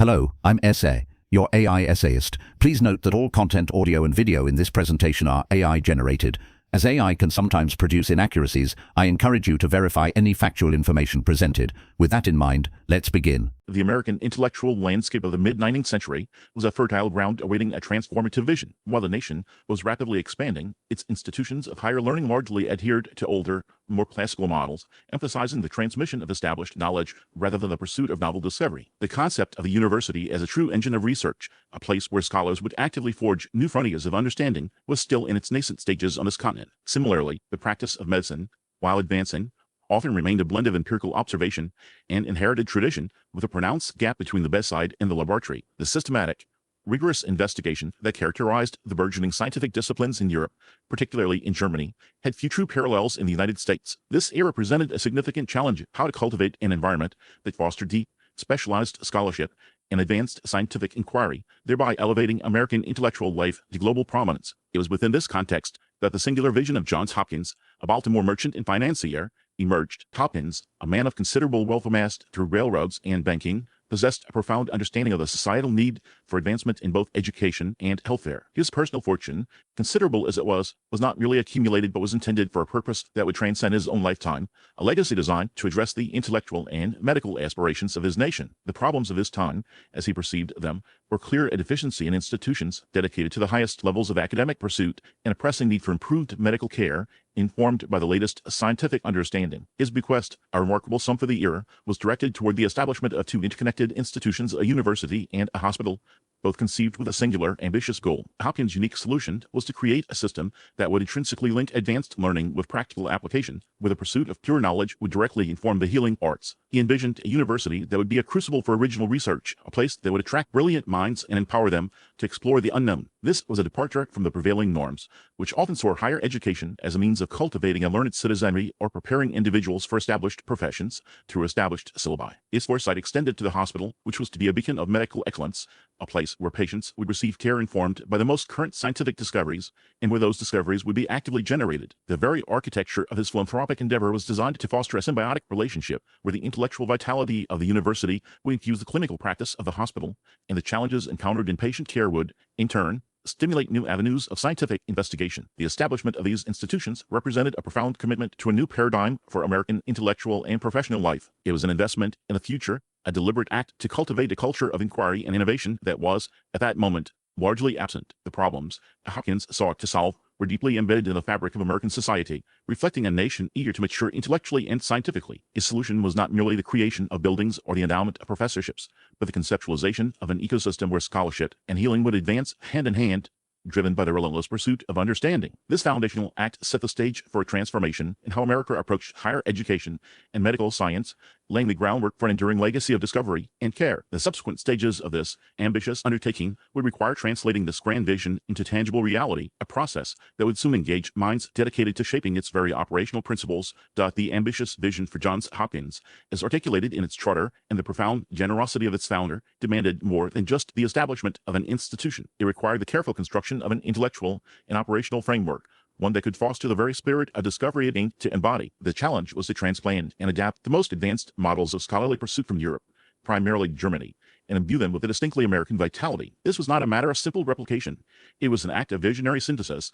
Hello, I'm SA, your AI essayist. Please note that all content, audio and video in this presentation are AI generated. As AI can sometimes produce inaccuracies, I encourage you to verify any factual information presented. With that in mind, let's begin. The American intellectual landscape of the mid-19th century was a fertile ground awaiting a transformative vision. While the nation was rapidly expanding, its institutions of higher learning largely adhered to older, more classical models, emphasizing the transmission of established knowledge rather than the pursuit of novel discovery. The concept of the university as a true engine of research, a place where scholars would actively forge new frontiers of understanding, was still in its nascent stages on this continent. Similarly, the practice of medicine, while advancing, often remained a blend of empirical observation and inherited tradition, with a pronounced gap between the bedside and the laboratory. The systematic, rigorous investigation that characterized the burgeoning scientific disciplines in Europe, particularly in Germany, had few true parallels in the United States. This era presented a significant challenge: how to cultivate an environment that fostered deep, specialized scholarship and advanced scientific inquiry, thereby elevating American intellectual life to global prominence. It was within this context that the singular vision of Johns Hopkins, a Baltimore merchant and financier, emerged. Hopkins, a man of considerable wealth amassed through railroads and banking, possessed a profound understanding of the societal need for advancement in both education and healthcare. His personal fortune, considerable as it was not merely accumulated but was intended for a purpose that would transcend his own lifetime, a legacy designed to address the intellectual and medical aspirations of his nation. The problems of his time, as he perceived them, were clear a deficiency in institutions dedicated to the highest levels of academic pursuit and a pressing need for improved medical care informed by the latest scientific understanding. His bequest, a remarkable sum for the era, was directed toward the establishment of two interconnected institutions, a university and a hospital, both conceived with a singular, ambitious goal. Hopkins' unique solution was to create a system that would intrinsically link advanced learning with practical application, where the pursuit of pure knowledge would directly inform the healing arts. He envisioned a university that would be a crucible for original research, a place that would attract brilliant minds and empower them to explore the unknown. This was a departure from the prevailing norms, which often saw higher education as a means of cultivating a learned citizenry or preparing individuals for established professions through established syllabi. His foresight extended to the hospital, which was to be a beacon of medical excellence, a place where patients would receive care informed by the most current scientific discoveries, and where those discoveries would be actively generated. The very architecture of his philanthropic endeavor was designed to foster a symbiotic relationship where the intellectual vitality of the university would infuse the clinical practice of the hospital, and the challenges encountered in patient care would, in turn, stimulate new avenues of scientific investigation. The establishment of these institutions represented a profound commitment to a new paradigm for American intellectual and professional life. It was an investment in the future, a deliberate act to cultivate a culture of inquiry and innovation that was, at that moment, largely absent. The problems Hopkins sought to solve were deeply embedded in the fabric of American society, reflecting a nation eager to mature intellectually and scientifically. His solution was not merely the creation of buildings or the endowment of professorships, but the conceptualization of an ecosystem where scholarship and healing would advance hand in hand, driven by the relentless pursuit of understanding. This foundational act set the stage for a transformation in how America approached higher education and medical science, laying the groundwork for an enduring legacy of discovery and care. The subsequent stages of this ambitious undertaking would require translating this grand vision into tangible reality, a process that would soon engage minds dedicated to shaping its very operational principles. The ambitious vision for Johns Hopkins, as articulated in its charter and the profound generosity of its founder, demanded more than just the establishment of an institution. It required the careful construction of an intellectual and operational framework, one that could foster the very spirit of discovery it aimed to embody. The challenge was to transplant and adapt the most advanced models of scholarly pursuit from Europe, primarily Germany, and imbue them with a distinctly American vitality. This was not a matter of simple replication. It was an act of visionary synthesis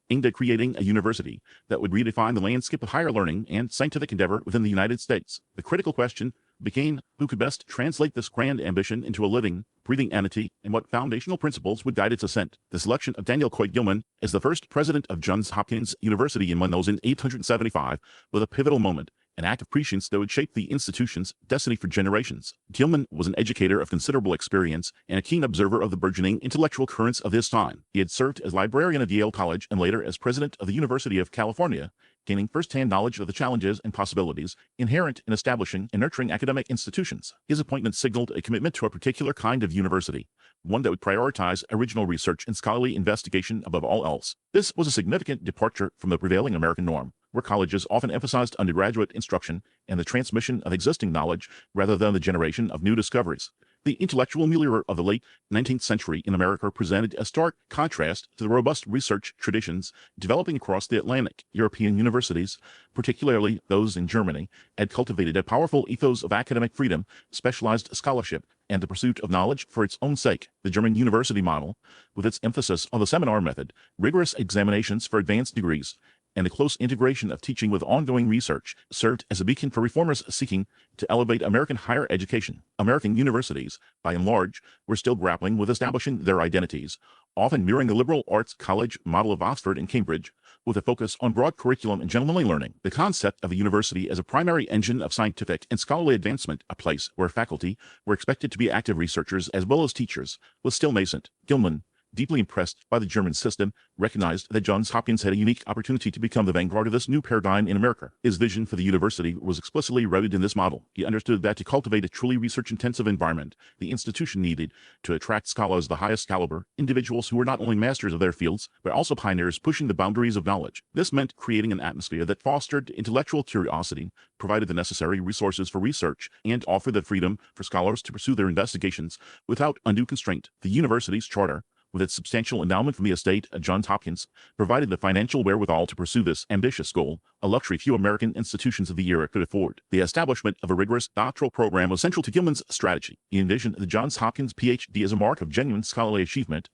aimed at creating a university that would redefine the landscape of higher learning and scientific endeavor within the United States. The critical question became who could best translate this grand ambition into a living, breathing entity, and what foundational principles would guide its ascent. The selection of Daniel Coit Gilman as the first president of Johns Hopkins University in 1875 was a pivotal moment, an act of prescience that would shape the institution's destiny for generations. Gilman was an educator of considerable experience and a keen observer of the burgeoning intellectual currents of his time. He had served as librarian at Yale College and later as president of the University of California, gaining first-hand knowledge of the challenges and possibilities inherent in establishing and nurturing academic institutions. His appointment signaled a commitment to a particular kind of university, one that would prioritize original research and scholarly investigation above all else. This was a significant departure from the prevailing American norm, where colleges often emphasized undergraduate instruction and the transmission of existing knowledge rather than the generation of new discoveries. The intellectual milieu of the late 19th century in America presented a stark contrast to the robust research traditions developing across the Atlantic. European universities, particularly those in Germany, had cultivated a powerful ethos of academic freedom, specialized scholarship, and the pursuit of knowledge for its own sake. The German university model, with its emphasis on the seminar method, rigorous examinations for advanced degrees, and the close integration of teaching with ongoing research, served as a beacon for reformers seeking to elevate American higher education. American universities, by and large, were still grappling with establishing their identities, often mirroring the liberal arts college model of Oxford and Cambridge, with a focus on broad curriculum and gentlemanly learning. The concept of a university as a primary engine of scientific and scholarly advancement, a place where faculty were expected to be active researchers as well as teachers, was still nascent. Gilman, deeply impressed by the German system, recognized that Johns Hopkins had a unique opportunity to become the vanguard of this new paradigm in America. His vision for the university was explicitly rooted in this model. He understood that to cultivate a truly research-intensive environment, the institution needed to attract scholars of the highest caliber, individuals who were not only masters of their fields, but also pioneers pushing the boundaries of knowledge. This meant creating an atmosphere that fostered intellectual curiosity, provided the necessary resources for research, and offered the freedom for scholars to pursue their investigations without undue constraint. The university's charter, with its substantial endowment from the estate at Johns Hopkins, provided the financial wherewithal to pursue this ambitious goal, a luxury few American institutions of the era could afford. The establishment of a rigorous doctoral program was central to Gilman's strategy. He envisioned the Johns Hopkins PhD as a mark of genuine scholarly achievement,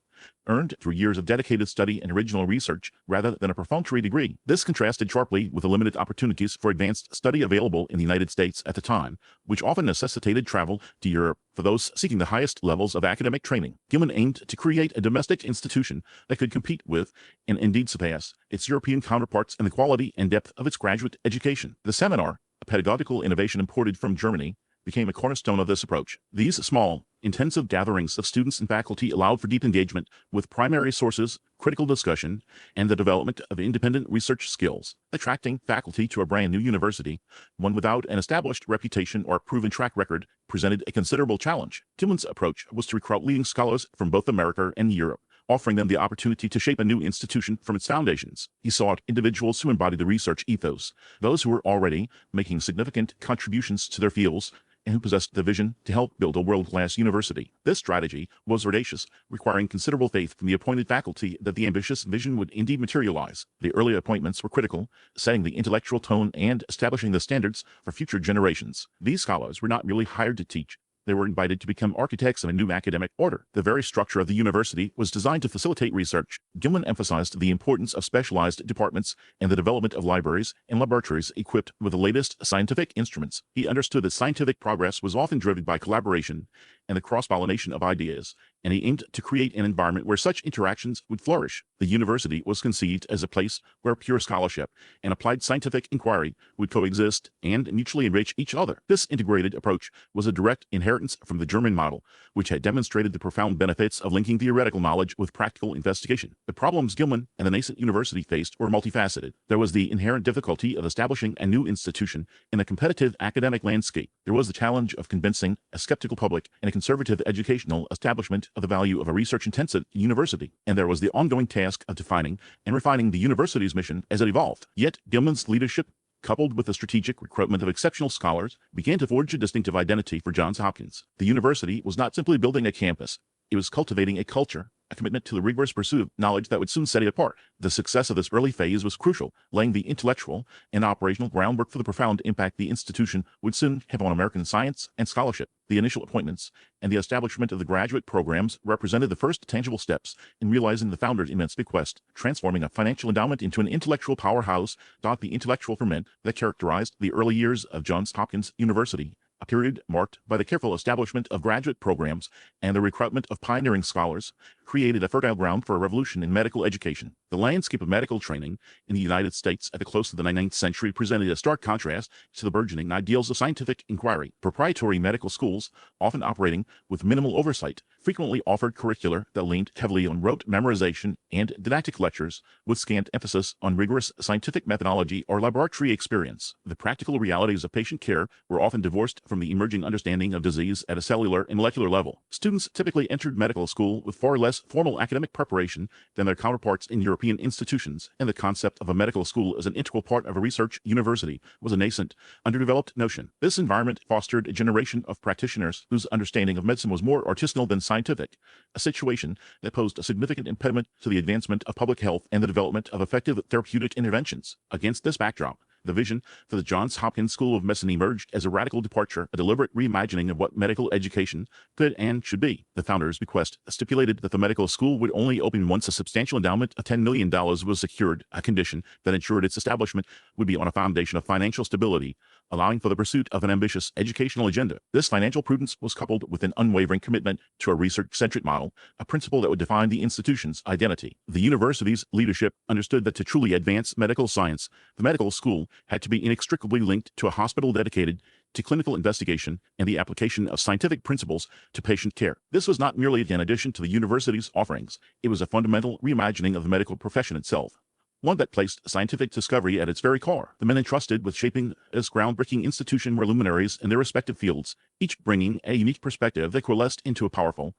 earned through years of dedicated study and original research rather than a perfunctory degree. This contrasted sharply with the limited opportunities for advanced study available in the United States at the time, which often necessitated travel to Europe for those seeking the highest levels of academic training. Gilman aimed to create a domestic institution that could compete with, and indeed surpass, its European counterparts in the quality and depth of its graduate education. The seminar, a pedagogical innovation imported from Germany, became a cornerstone of this approach. These small, intensive gatherings of students and faculty allowed for deep engagement with primary sources, critical discussion, and the development of independent research skills. Attracting faculty to a brand new university, one without an established reputation or proven track record, presented a considerable challenge. Gilman's approach was to recruit leading scholars from both America and Europe, offering them the opportunity to shape a new institution from its foundations. He sought individuals who embodied the research ethos, those who were already making significant contributions to their fields, and who possessed the vision to help build a world-class university. This strategy was audacious, requiring considerable faith from the appointed faculty that the ambitious vision would indeed materialize. The early appointments were critical, setting the intellectual tone and establishing the standards for future generations. These scholars were not merely hired to teach. They were invited to become architects of a new academic order. The very structure of the university was designed to facilitate research. Gilman emphasized the importance of specialized departments and the development of libraries and laboratories equipped with the latest scientific instruments. He understood that scientific progress was often driven by collaboration and the cross-pollination of ideas, and he aimed to create an environment where such interactions would flourish. The university was conceived as a place where pure scholarship and applied scientific inquiry would coexist and mutually enrich each other. This integrated approach was a direct inheritance from the German model, which had demonstrated the profound benefits of linking theoretical knowledge with practical investigation. The problems Gilman and the nascent university faced were multifaceted. There was the inherent difficulty of establishing a new institution in a competitive academic landscape. There was the challenge of convincing a skeptical public and a conservative educational establishment of the value of a research-intensive university. And there was the ongoing task of defining and refining the university's mission as it evolved. Yet Gilman's leadership, coupled with the strategic recruitment of exceptional scholars, began to forge a distinctive identity for Johns Hopkins. The university was not simply building a campus, it was cultivating a culture, a commitment to the rigorous pursuit of knowledge that would soon set it apart. The success of this early phase was crucial, laying the intellectual and operational groundwork for the profound impact the institution would soon have on American science and scholarship. The initial appointments and the establishment of the graduate programs represented the first tangible steps in realizing the founder's immense bequest. Transforming a financial endowment into an intellectual powerhouse taught the intellectual ferment that characterized the early years of Johns Hopkins University, a period marked by the careful establishment of graduate programs and the recruitment of pioneering scholars, created a fertile ground for a revolution in medical education. The landscape of medical training in the United States at the close of the 19th century presented a stark contrast to the burgeoning ideals of scientific inquiry. Proprietary medical schools, often operating with minimal oversight, frequently offered curricula that leaned heavily on rote memorization and didactic lectures, with scant emphasis on rigorous scientific methodology or laboratory experience. The practical realities of patient care were often divorced from the emerging understanding of disease at a cellular and molecular level. Students typically entered medical school with far less formal academic preparation than their counterparts in European institutions, and the concept of a medical school as an integral part of a research university was a nascent, underdeveloped notion. This environment fostered a generation of practitioners whose understanding of medicine was more artisanal than scientific, a situation that posed a significant impediment to the advancement of public health and the development of effective therapeutic interventions. Against this backdrop, The vision for the Johns Hopkins School of Medicine emerged as a radical departure, a deliberate reimagining of what medical education could and should be. The founder's bequest stipulated that the medical school would only open once a substantial endowment of $10 million was secured, a condition that ensured its establishment would be on a foundation of financial stability, allowing for the pursuit of an ambitious educational agenda. This financial prudence was coupled with an unwavering commitment to a research-centric model, a principle that would define the institution's identity. The university's leadership understood that to truly advance medical science, the medical school had to be inextricably linked to a hospital dedicated to clinical investigation and the application of scientific principles to patient care. This was not merely an addition to the university's offerings, it was a fundamental reimagining of the medical profession itself, one that placed scientific discovery at its very core. The men entrusted with shaping this groundbreaking institution were luminaries in their respective fields, each bringing a unique perspective that coalesced into a powerful,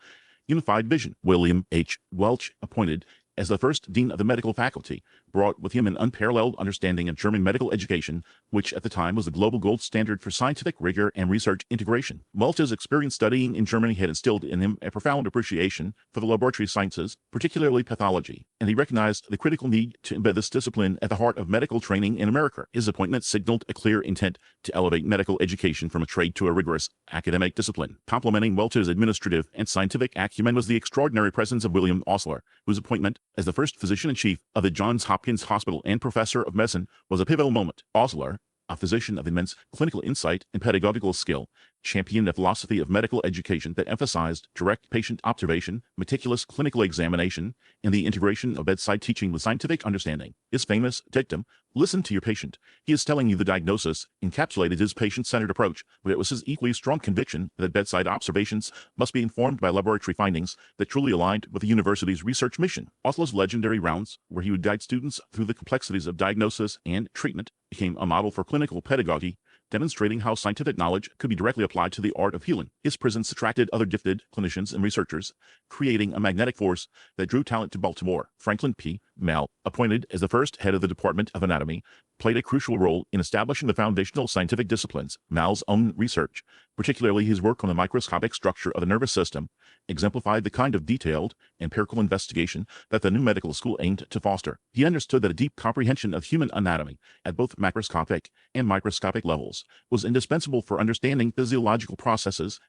unified vision. William H. Welch, appointed as the first dean of the medical faculty, brought with him an unparalleled understanding of German medical education, which at the time was the global gold standard for scientific rigor and research integration. Welch's experience studying in Germany had instilled in him a profound appreciation for the laboratory sciences, particularly pathology, and he recognized the critical need to embed this discipline at the heart of medical training in America. His appointment signaled a clear intent to elevate medical education from a trade to a rigorous academic discipline. Complementing Welch's administrative and scientific acumen was the extraordinary presence of William Osler, whose appointment as the first physician-in-chief of the Johns Hopkins Hospital and professor of medicine was a pivotal moment. Osler, a physician of immense clinical insight and pedagogical skill, championed a philosophy of medical education that emphasized direct patient observation, meticulous clinical examination, and the integration of bedside teaching with scientific understanding. His famous dictum, "Listen to your patient. He is telling you the diagnosis," encapsulated his patient-centered approach, but it was his equally strong conviction that bedside observations must be informed by laboratory findings that truly aligned with the university's research mission. Osler's legendary rounds, where he would guide students through the complexities of diagnosis and treatment, became a model for clinical pedagogy, demonstrating how scientific knowledge could be directly applied to the art of healing. His presence attracted other gifted clinicians and researchers, creating a magnetic force that drew talent to Baltimore. Franklin P. Mell, appointed as the first head of the Department of Anatomy, played a crucial role in establishing the foundational scientific disciplines. Mell's own research, particularly his work on the microscopic structure of the nervous system, exemplified the kind of detailed, empirical investigation that the new medical school aimed to foster. He understood that a deep comprehension of human anatomy at both macroscopic and microscopic levels was indispensable for understanding physiological processes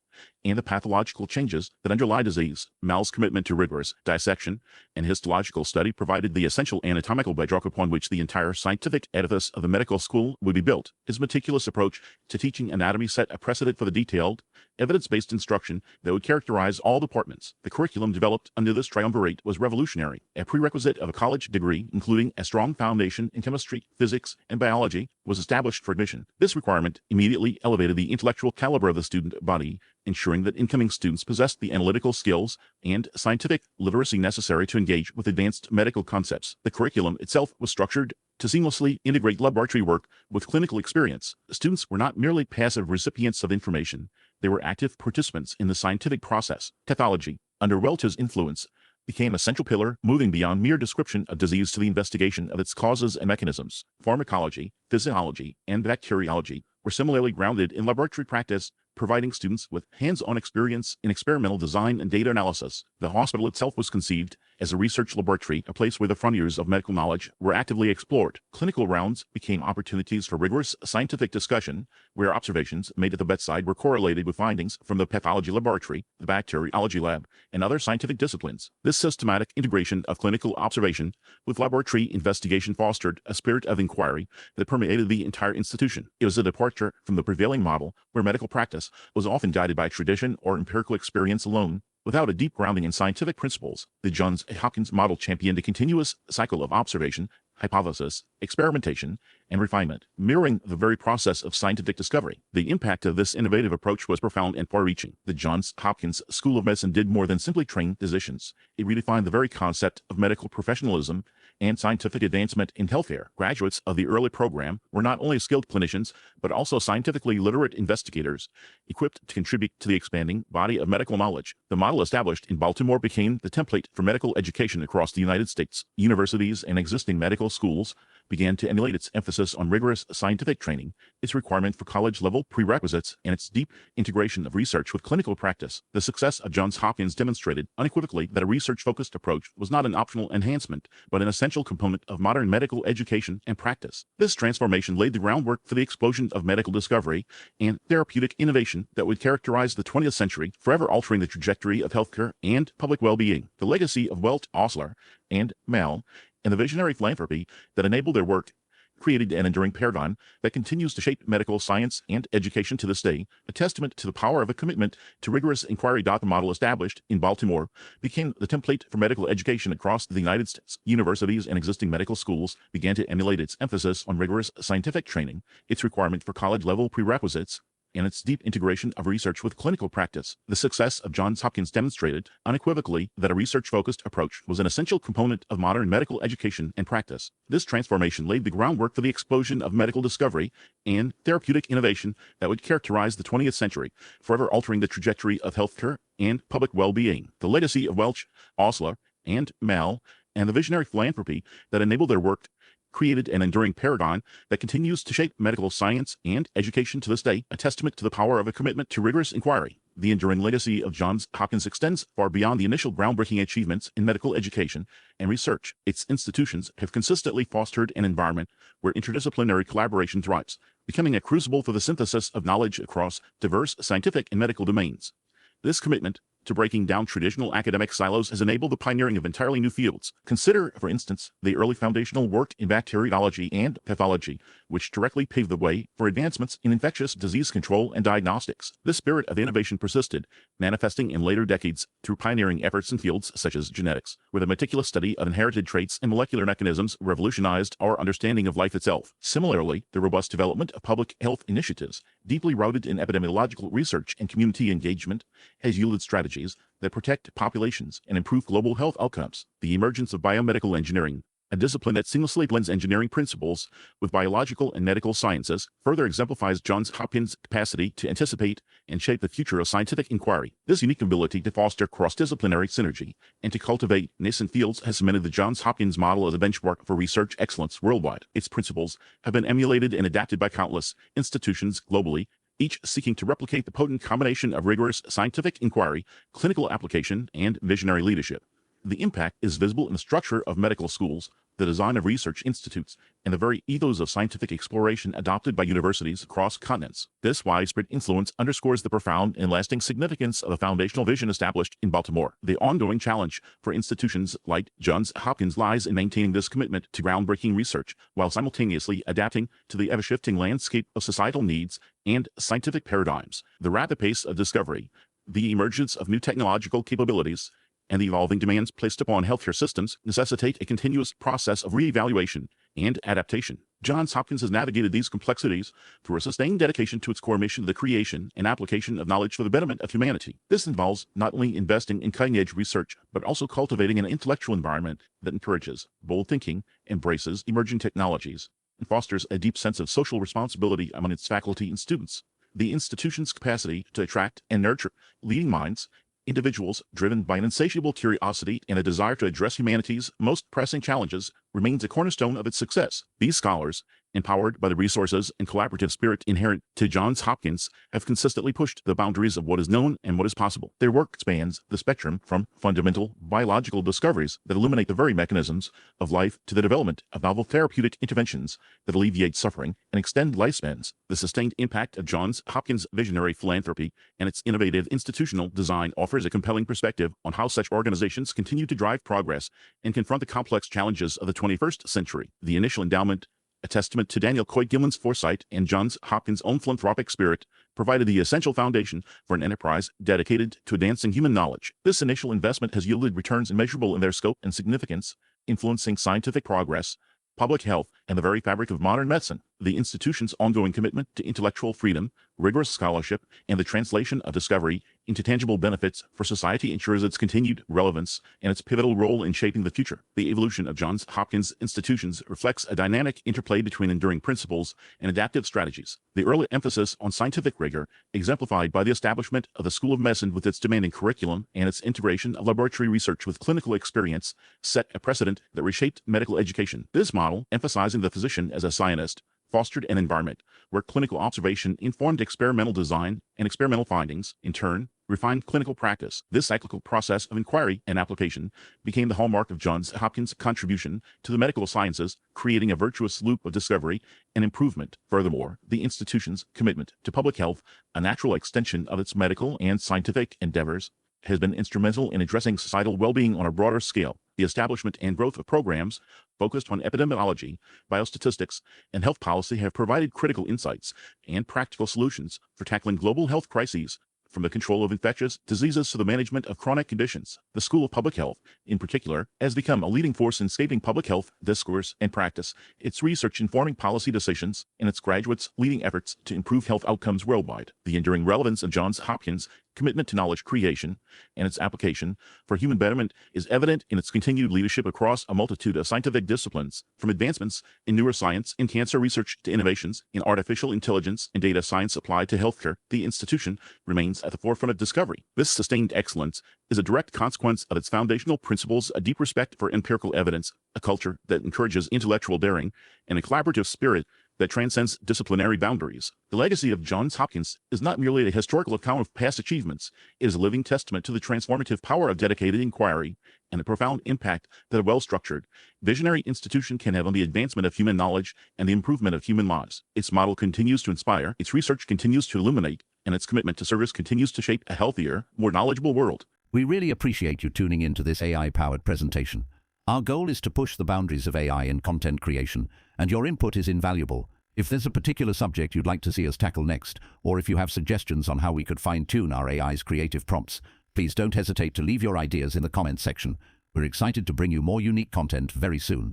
and the pathological changes that underlie disease. Mell's commitment to rigorous dissection and histological study provided the essential anatomical bedrock upon which the entire scientific edifice of the medical school would be built. His meticulous approach to teaching anatomy set a precedent for the detailed, evidence-based instruction that would characterize all departments. The curriculum developed under this triumvirate was revolutionary. A prerequisite of a college degree, including a strong foundation in chemistry, physics, and biology, was established for admission. This requirement immediately elevated the intellectual caliber of the student body, ensuring that incoming students possessed the analytical skills and scientific literacy necessary to engage with advanced medical concepts. The curriculum itself was structured to seamlessly integrate laboratory work with clinical experience. Students were not merely passive recipients of information, they were active participants in the scientific process. Pathology, under Welch's influence, became a central pillar, moving beyond mere description of disease to the investigation of its causes and mechanisms. Pharmacology, physiology, and bacteriology were similarly grounded in laboratory practice, providing students with hands-on experience in experimental design and data analysis. The hospital itself was conceived as a research laboratory, a place where the frontiers of medical knowledge were actively explored. Clinical rounds became opportunities for rigorous scientific discussion, where observations made at the bedside were correlated with findings from the pathology laboratory, the bacteriology lab, and other scientific disciplines. This systematic integration of clinical observation with laboratory investigation fostered a spirit of inquiry that permeated the entire institution. It was a departure from the prevailing model, where medical practice was often guided by tradition or empirical experience alone, without a deep grounding in scientific principles. The Johns Hopkins model championed a continuous cycle of observation, hypothesis, experimentation, and refinement, mirroring the very process of scientific discovery. The impact of this innovative approach was profound and far-reaching. The Johns Hopkins School of Medicine did more than simply train physicians. It redefined the very concept of medical professionalism and scientific advancement in healthcare. Graduates of the early program were not only skilled clinicians, but also scientifically literate investigators, equipped to contribute to the expanding body of medical knowledge. The model established in Baltimore became the template for medical education across the United States. Universities and existing medical schools began to emulate its emphasis on rigorous scientific training, its requirement for college-level prerequisites, and its deep integration of research with clinical practice. The success of Johns Hopkins demonstrated unequivocally that a research-focused approach was not an optional enhancement, but an essential component of modern medical education and practice. This transformation laid the groundwork for the explosion of medical discovery and therapeutic innovation that would characterize the 20th century, forever altering the trajectory of healthcare and public well-being. The legacy of Welch, Osler, and Mal, and the visionary philanthropy that enabled their work created an enduring paradigm that continues to shape medical science and education to this day, a testament to the power of a commitment to rigorous inquiry. The model established in Baltimore became the template for medical education across the United States. Universities and existing medical schools began to emulate its emphasis on rigorous scientific training, its requirement for college-level prerequisites, and its deep integration of research with clinical practice. The success of Johns Hopkins demonstrated unequivocally that a research-focused approach was an essential component of modern medical education and practice. This transformation laid the groundwork for the explosion of medical discovery and therapeutic innovation that would characterize the 20th century, forever altering the trajectory of healthcare and public well-being. The legacy of Welch, Osler, and Mal, and the visionary philanthropy that enabled their work created an enduring paradigm that continues to shape medical science and education to this day, a testament to the power of a commitment to rigorous inquiry. The enduring legacy of Johns Hopkins extends far beyond the initial groundbreaking achievements in medical education and research. Its institutions have consistently fostered an environment where interdisciplinary collaboration thrives, becoming a crucible for the synthesis of knowledge across diverse scientific and medical domains. This commitment to breaking down traditional academic silos has enabled the pioneering of entirely new fields. Consider, for instance, the early foundational work in bacteriology and pathology, which directly paved the way for advancements in infectious disease control and diagnostics. This spirit of innovation persisted, manifesting in later decades through pioneering efforts in fields such as genetics, where the meticulous study of inherited traits and molecular mechanisms revolutionized our understanding of life itself. Similarly, the robust development of public health initiatives, deeply rooted in epidemiological research and community engagement, has yielded strategies that protect populations and improve global health outcomes. The emergence of biomedical engineering, a discipline that seamlessly blends engineering principles with biological and medical sciences, further exemplifies Johns Hopkins' capacity to anticipate and shape the future of scientific inquiry. This unique ability to foster cross-disciplinary synergy and to cultivate nascent fields has cemented the Johns Hopkins model as a benchmark for research excellence worldwide. Its principles have been emulated and adapted by countless institutions globally, each seeking to replicate the potent combination of rigorous scientific inquiry, clinical application, and visionary leadership. The impact is visible in the structure of medical schools, the design of research institutes, and the very ethos of scientific exploration adopted by universities across continents. This widespread influence underscores the profound and lasting significance of the foundational vision established in Baltimore. The ongoing challenge for institutions like Johns Hopkins lies in maintaining this commitment to groundbreaking research while simultaneously adapting to the ever-shifting landscape of societal needs and scientific paradigms. The rapid pace of discovery, the emergence of new technological capabilities, and the evolving demands placed upon healthcare systems necessitate a continuous process of reevaluation and adaptation. Johns Hopkins has navigated these complexities through a sustained dedication to its core mission, the creation and application of knowledge for the betterment of humanity. This involves not only investing in cutting-edge research, but also cultivating an intellectual environment that encourages bold thinking, embraces emerging technologies, and fosters a deep sense of social responsibility among its faculty and students. The institution's capacity to attract and nurture leading minds, individuals driven by an insatiable curiosity and a desire to address humanity's most pressing challenges, remains a cornerstone of its success. These scholars, empowered by the resources and collaborative spirit inherent to Johns Hopkins, have consistently pushed the boundaries of what is known and what is possible. Their work spans the spectrum from fundamental biological discoveries that illuminate the very mechanisms of life to the development of novel therapeutic interventions that alleviate suffering and extend lifespans. The sustained impact of Johns Hopkins' visionary philanthropy and its innovative institutional design offers a compelling perspective on how such organizations continue to drive progress and confront the complex challenges of the 21st century. The initial endowment, a testament to Daniel Coit Gilman's foresight and Johns Hopkins' own philanthropic spirit, provided the essential foundation for an enterprise dedicated to advancing human knowledge. This initial investment has yielded returns immeasurable in their scope and significance, influencing scientific progress, public health, and the very fabric of modern medicine. The institution's ongoing commitment to intellectual freedom, rigorous scholarship, and the translation of discovery into tangible benefits for society ensures its continued relevance and its pivotal role in shaping the future. The evolution of Johns Hopkins institutions reflects a dynamic interplay between enduring principles and adaptive strategies. The early emphasis on scientific rigor, exemplified by the establishment of the School of Medicine with its demanding curriculum and its integration of laboratory research with clinical experience, set a precedent that reshaped medical education. This model, emphasizing the physician as a scientist, fostered an environment where clinical observation informed experimental design and experimental findings, in turn, refined clinical practice. This cyclical process of inquiry and application became the hallmark of Johns Hopkins' contribution to the medical sciences, creating a virtuous loop of discovery and improvement. Furthermore, the institution's commitment to public health, a natural extension of its medical and scientific endeavors, has been instrumental in addressing societal well-being on a broader scale. The establishment and growth of programs focused on epidemiology, biostatistics, and health policy have provided critical insights and practical solutions for tackling global health crises, from the control of infectious diseases to the management of chronic conditions. The School of Public Health, in particular, has become a leading force in shaping public health discourse and practice, its research informing policy decisions, and its graduates leading efforts to improve health outcomes worldwide. The enduring relevance of Johns Hopkins' commitment to knowledge creation and its application for human betterment is evident in its continued leadership across a multitude of scientific disciplines, from advancements in neuroscience and cancer research to innovations in artificial intelligence and data science applied to healthcare. The institution remains at the forefront of discovery. This sustained excellence is a direct consequence of its foundational principles: a deep respect for empirical evidence, a culture that encourages intellectual daring, and a collaborative spirit that transcends disciplinary boundaries. The legacy of Johns Hopkins is not merely a historical account of past achievements, it is a living testament to the transformative power of dedicated inquiry and the profound impact that a well-structured, visionary institution can have on the advancement of human knowledge and the improvement of human lives. Its model continues to inspire, its research continues to illuminate, and its commitment to service continues to shape a healthier, more knowledgeable world. We really appreciate you tuning into this AI-powered presentation. Our goal is to push the boundaries of AI in content creation, and your input is invaluable. If there's a particular subject you'd like to see us tackle next, or if you have suggestions on how we could fine-tune our AI's creative prompts, please don't hesitate to leave your ideas in the comments section. We're excited to bring you more unique content very soon.